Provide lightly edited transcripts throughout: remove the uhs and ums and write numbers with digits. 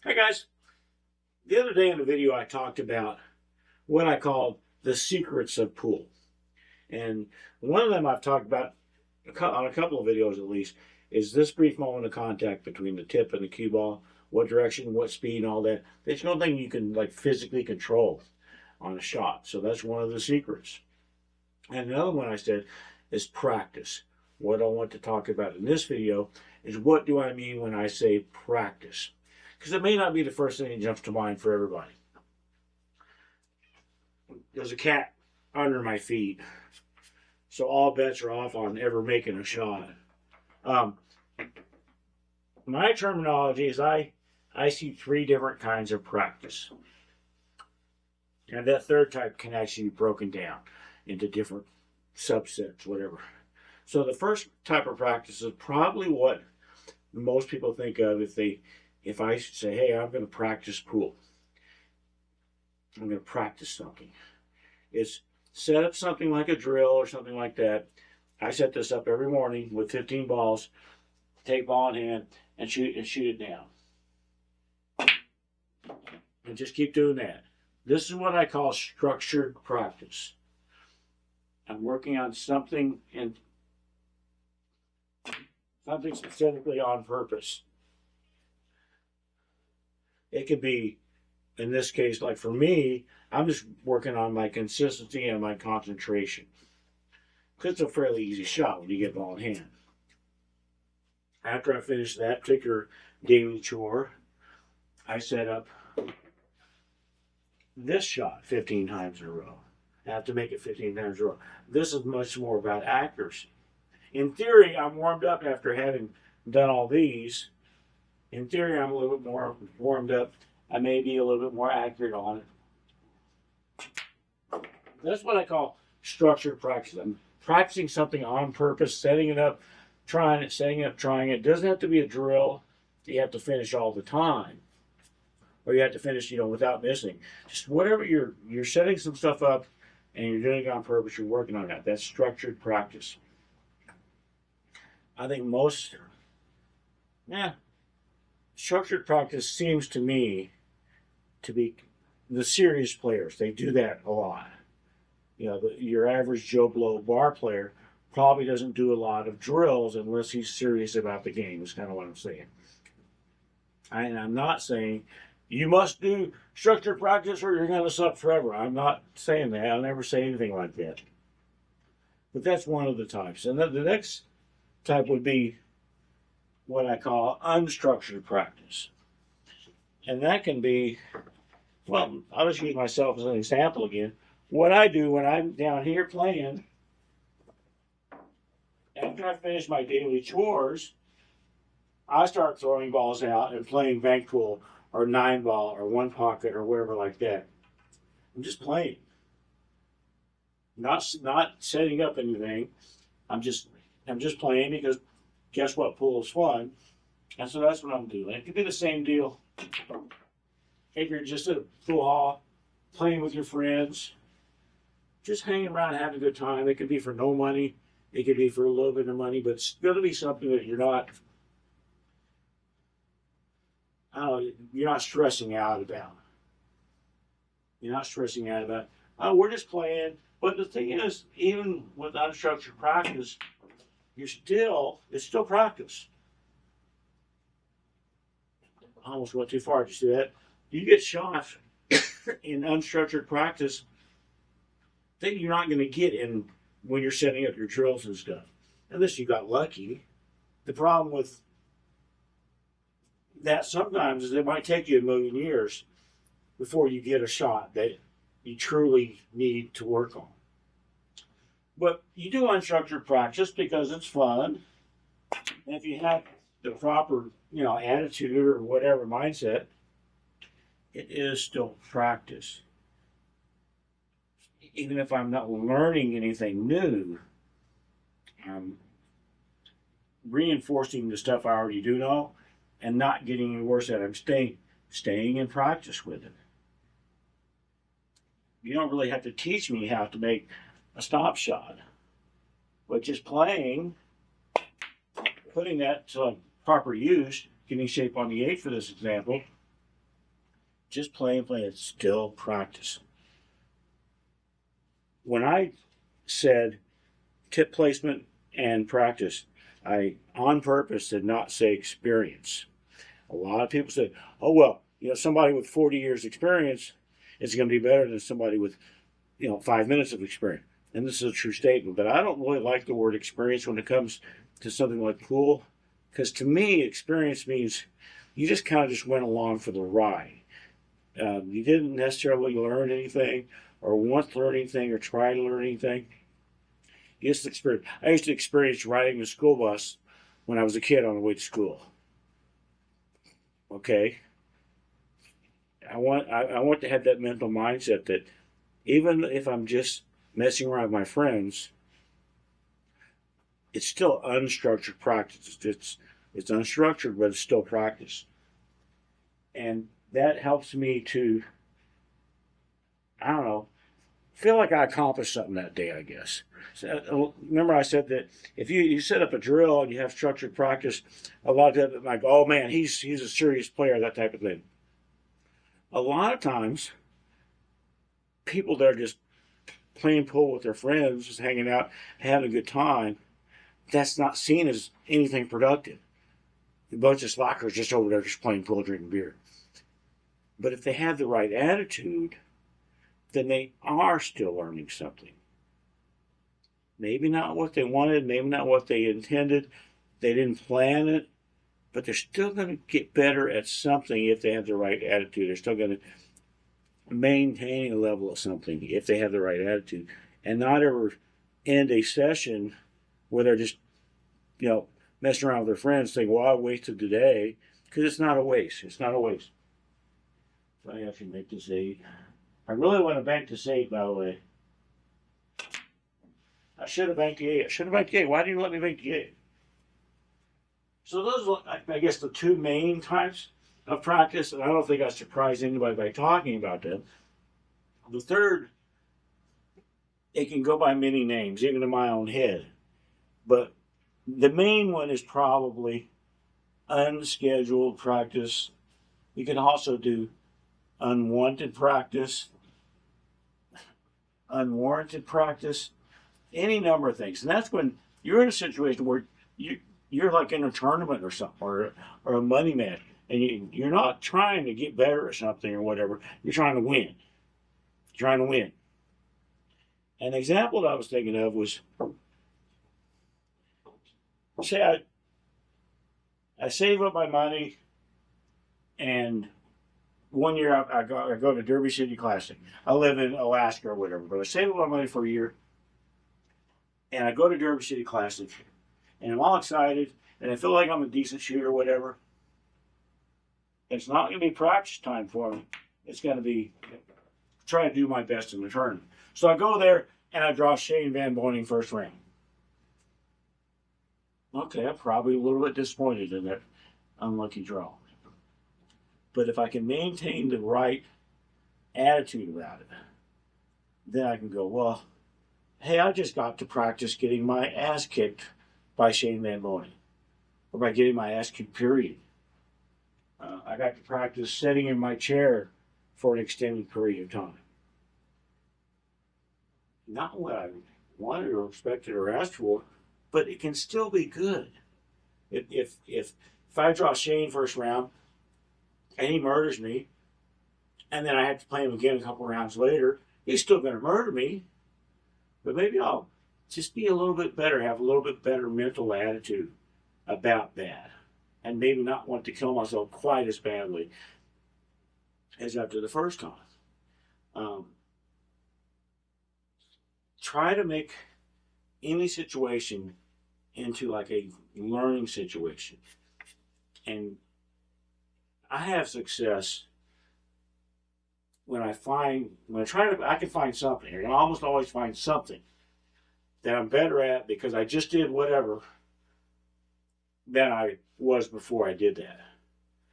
Hi guys. The other day in a video I talked about what I called the secrets of pool. And one of them I've talked about on a couple of videos at least is this brief moment of contact between the tip and the cue ball, what direction, what speed, and all that. There's nothing you can like physically control on a shot. So that's one of the secrets. And another one I said is practice. What I want to talk about in this video is what do I mean when I say practice? Because it may not be the first thing that jumps to mind for everybody. There's a cat under my feet, so all bets are off on ever making a shot. My terminology is I see three different kinds of practice. And that third type can actually be broken down into different subsets, whatever. So the first type of practice is probably what most people think of if I say, hey, I'm going to practice pool. I'm going to practice something. It's set up something like a drill or something like that. I set this up every morning with 15 balls, take ball in hand, and shoot it down. And just keep doing that. This is what I call structured practice. I'm working on something specifically on purpose. It could be, in this case, like for me, I'm just working on my consistency and my concentration. Because it's a fairly easy shot when you get ball in hand. After I finish that particular daily chore, I set up this shot 15 times in a row. I have to make it 15 times in a row. This is much more about accuracy. In theory, I'm warmed up after having done all these. In theory, I'm a little bit more warmed up. I may be a little bit more accurate on it. That's what I call structured practice. I'm practicing something on purpose, setting it up, trying it, setting it up, trying it. It doesn't have to be a drill that you have to finish all the time. Or you have to finish, without missing. Just whatever you're setting some stuff up and you're doing it on purpose, you're working on that. That's structured practice. I think structured practice seems to me to be the serious players. They do that a lot. Your average Joe Blow bar player probably doesn't do a lot of drills unless he's serious about the game, is kind of what I'm saying. And I'm not saying you must do structured practice or you're going to suck forever. I'm not saying that. I'll never say anything like that. But that's one of the types. And then the next type would be what I call unstructured practice. And that can be, well, I'll just use myself as an example again. What I do when I'm down here playing, after I finish my daily chores, I start throwing balls out and playing bank pool or 9-ball or one pocket or wherever like that. I'm just playing. Not setting up anything. I'm just playing because guess what? Pool is fun. And so that's what I'm doing. It could be the same deal if you're just at a pool hall playing with your friends, just hanging around having a good time. It could be for no money. It could be for a little bit of money, but it's going to be something that you're not stressing out about. You're not stressing out about, oh, we're just playing. But the thing is, even with unstructured practice, it's still practice. I almost went too far. Did you see that? You get shots in unstructured practice that you're not going to get in when you're setting up your drills and stuff. Unless you got lucky. The problem with that sometimes is it might take you a million years before you get a shot that you truly need to work on. But you do unstructured practice because it's fun. And if you have the proper, attitude or whatever mindset, it is still practice. Even if I'm not learning anything new, I'm reinforcing the stuff I already do know and not getting any worse at it. I'm staying in practice with it. You don't really have to teach me how to make a stop shot, but just playing, putting that to proper use, getting shape on the 8 for this example, just playing, it's still practice. When I said tip placement and practice, I on purpose did not say experience. A lot of people say, oh, well, somebody with 40 years experience is going to be better than somebody with, 5 minutes of experience. And this is a true statement, but I don't really like the word experience when it comes to something like pool, because to me, experience means you just kind of just went along for the ride. You didn't necessarily learn anything or want to learn anything or try to learn anything. You just experience. I used to experience riding a school bus when I was a kid on the way to school. Okay? I want to have that mental mindset that even if I'm just messing around with my friends, it's still unstructured practice. It's unstructured, but it's still practice. And that helps me to, I don't know, feel like I accomplished something that day, I guess. So, remember I said that if you set up a drill and you have structured practice, a lot of people like, oh man, he's a serious player, that type of thing. A lot of times, people that are just playing pool with their friends, just hanging out, having a good time, that's not seen as anything productive. A bunch of slackers just over there just playing pool, drinking beer. But if they have the right attitude, then they are still learning something. Maybe not what they wanted, maybe not what they intended. They didn't plan it, but they're still going to get better at something if they have the right attitude. They're still going to maintain a level of something if they have the right attitude, and not ever end a session where they're just, messing around with their friends, saying, well, I wasted the day, because it's not a waste. It's not a waste. So I have to make this 8. I really want to bank this 8, by the way. I should have banked the 8. Why didn't you let me bank the 8? So those are, I guess, the 2 main types of practice, and I don't think I surprised anybody by talking about them. The third, it can go by many names, even in my own head. But the main one is probably unscheduled practice. You can also do unwanted practice, unwarranted practice, any number of things. And that's when you're in a situation where you're like in a tournament or something, or a money match, and you're not trying to get better or something or whatever. You're trying to win. You're trying to win. An example that I was thinking of was, say I save up my money, and one year I go to Derby City Classic. I live in Alaska or whatever, but I save up my money for a year, and I go to Derby City Classic, and I'm all excited, and I feel like I'm a decent shooter or whatever. It's not going to be practice time for me. It's going to be trying to do my best in the tournament. So I go there, and I draw Shane Van Boening first round. Okay, I'm probably a little bit disappointed in that unlucky draw. But if I can maintain the right attitude about it, then I can go, well, hey, I just got to practice getting my ass kicked by Shane Van Boening, or by getting my ass kicked, period. I got to practice sitting in my chair for an extended period of time. Not what I wanted or expected or asked for, but it can still be good. If I draw Shane first round and he murders me, and then I have to play him again a couple rounds later, he's still going to murder me, but maybe I'll just be a little bit better, have a little bit better mental attitude about that, and maybe not want to kill myself quite as badly as after the first time. Try to make any situation into like a learning situation. And I have success when I can find something. I can almost always find something that I'm better at because I just did whatever than I was before I did that.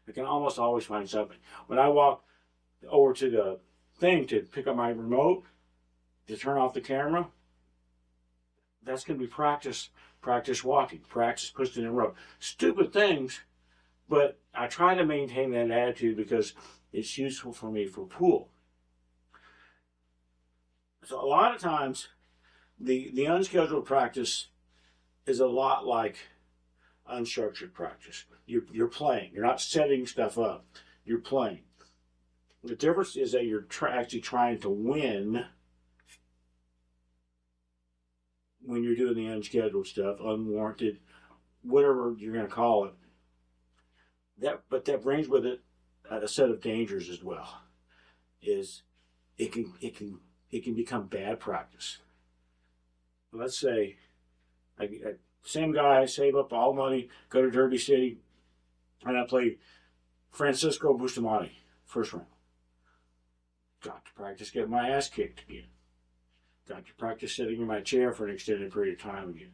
I can almost always find something. When I walk over to the thing to pick up my remote to turn off the camera, that's going to be practice walking, practice pushing in a rope. Stupid things, But I try to maintain that attitude because it's useful for me for pool. So a lot of times, the unscheduled practice is a lot like unstructured practice. You're playing. You're not setting stuff up. You're playing. The difference is that you're actually trying to win when you're doing the unscheduled stuff, unwarranted, whatever you're going to call it. But that brings with it a set of dangers as well. Is it can become bad practice. Let's say, same guy, save up all money, go to Derby City, and I play Francisco Bustamante, first round. Got to practice getting my ass kicked again. Got to practice sitting in my chair for an extended period of time again.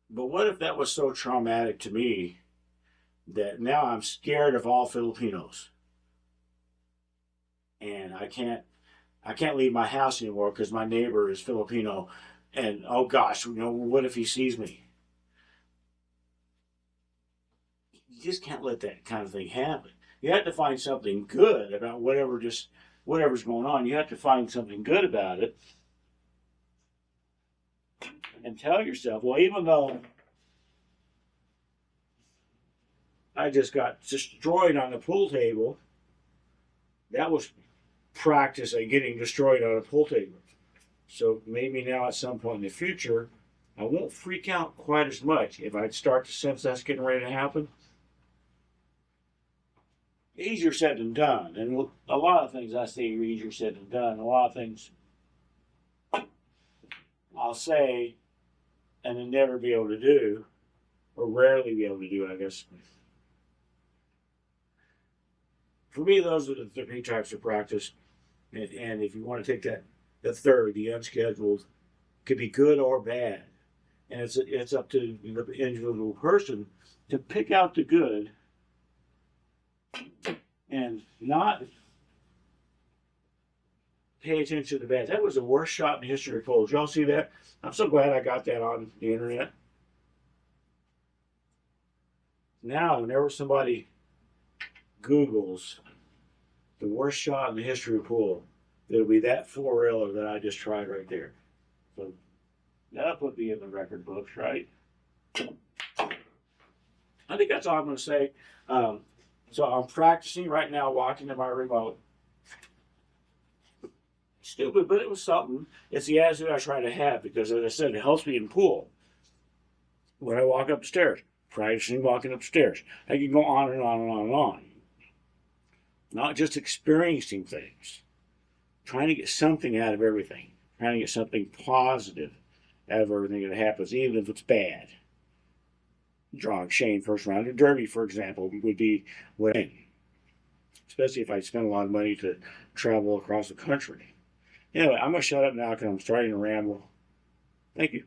But what if that was so traumatic to me that now I'm scared of all Filipinos? And I can't leave my house anymore because my neighbor is Filipino, and oh gosh, what if he sees me? You just can't let that kind of thing happen. You have to find something good about whatever's going on. You have to find something good about it, and tell yourself, well, even though I just got destroyed on the pool table, that was practice at getting destroyed on a pool table. So maybe now at some point in the future, I won't freak out quite as much if I start to sense that's getting ready to happen. Easier said than done. And a lot of things I say are easier said than done. A lot of things I'll say and then never be able to do, or rarely be able to do, I guess. For me, those are the three types of practice. And if you want to take that, the third, the unscheduled, could be good or bad. And it's up to the individual person to pick out the good and not pay attention to the bad. That was the worst shot in the history of pool. Did y'all see that? I'm so glad I got that on the internet. Now, whenever somebody Googles the worst shot in the history of pool, it'll be that four-reeler that I just tried right there. So that'll put me in the record books, right? I think that's all I'm going to say. So I'm practicing right now, walking to my remote. Stupid, but it was something. It's the attitude I try to have because, as I said, it helps me in pool. When I walk up the stairs, practicing walking upstairs. I can go on and on and on and on. Not just experiencing things. Trying to get something out of everything. Trying to get something positive out of everything that happens, even if it's bad. Drawing Shane first round of Derby, for example, would be what I mean. Especially if I spend a lot of money to travel across the country. Anyway, I'm going to shut up now because I'm starting to ramble. Thank you.